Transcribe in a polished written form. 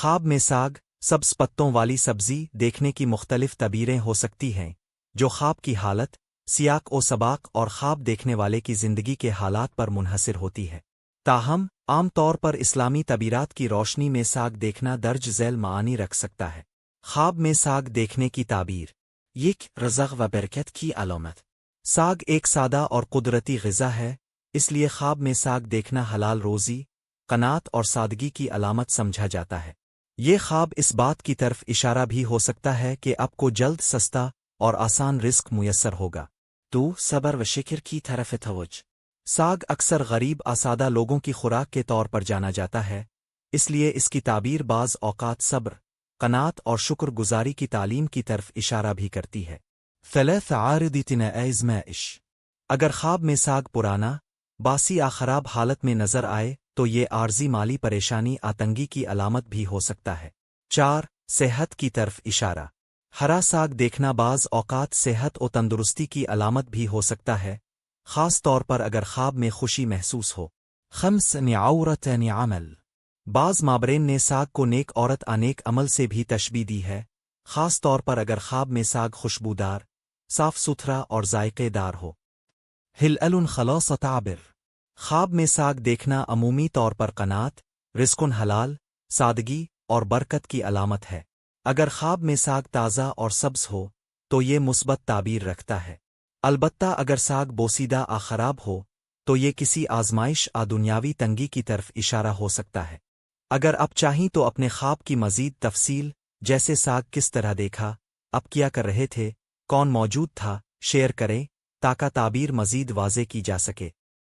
خواب میں ساگ سبز پتوں والی سبزی دیکھنے کی مختلف تعبیریں ہو سکتی ہیں، جو خواب کی حالت، سیاق و سباق اور خواب دیکھنے والے کی زندگی کے حالات پر منحصر ہوتی ہے۔ تاہم، عام طور پر اسلامی تعبیرات کی روشنی میں ساگ دیکھنا درج ذیل معانی رکھ سکتا ہے۔ خواب میں ساگ دیکھنے کی تعبیر یک رزق و برکت کی علامت۔ ساگ ایک سادہ اور قدرتی غذا ہے، اس لیے خواب میں ساگ دیکھنا حلال روزی، قناعت اور سادگی کی علامت سمجھا جاتا ہے۔ یہ خواب اس بات کی طرف اشارہ بھی ہو سکتا ہے کہ آپ کو جلد سستا اور آسان رزق میسر ہوگا۔ تو صبر و شکر کی طرف توجہ۔ ساگ اکثر غریب آسادہ لوگوں کی خوراک کے طور پر جانا جاتا ہے، اس لیے اس کی تعبیر بعض اوقات صبر، قناعت اور شکر گزاری کی تعلیم کی طرف اشارہ بھی کرتی ہے۔ ثلاث عارض آزمائش۔ اگر خواب میں ساگ پرانا، باسی یا خراب حالت میں نظر آئے تو یہ عارضی مالی پریشانی آتنگی کی علامت بھی ہو سکتا ہے۔ 4 صحت کی طرف اشارہ۔ ہرا ساگ دیکھنا بعض اوقات صحت و تندرستی کی علامت بھی ہو سکتا ہے، خاص طور پر اگر خواب میں خوشی محسوس ہو۔ 5 عورت عمل۔ بعض مابرین نے ساگ کو نیک عورت نیک عمل سے بھی تشبیہ دی ہے، خاص طور پر اگر خواب میں ساگ خوشبودار، صاف ستھرا اور ذائقے دار ہو۔ ہلال خلاص تعبر۔ خواب میں ساگ دیکھنا عمومی طور پر قناعت، رزق حلال، سادگی اور برکت کی علامت ہے۔ اگر خواب میں ساگ تازہ اور سبز ہو تو یہ مثبت تعبیر رکھتا ہے۔ البتہ اگر ساگ بوسیدہ خراب ہو تو یہ کسی آزمائش دنیاوی تنگی کی طرف اشارہ ہو سکتا ہے۔ اگر آپ چاہیں تو اپنے خواب کی مزید تفصیل، جیسے ساگ کس طرح دیکھا، آپ کیا کر رہے تھے، کون موجود تھا، شیئر کریں تاکہ تعبیر مزید واضح کی جا سکے۔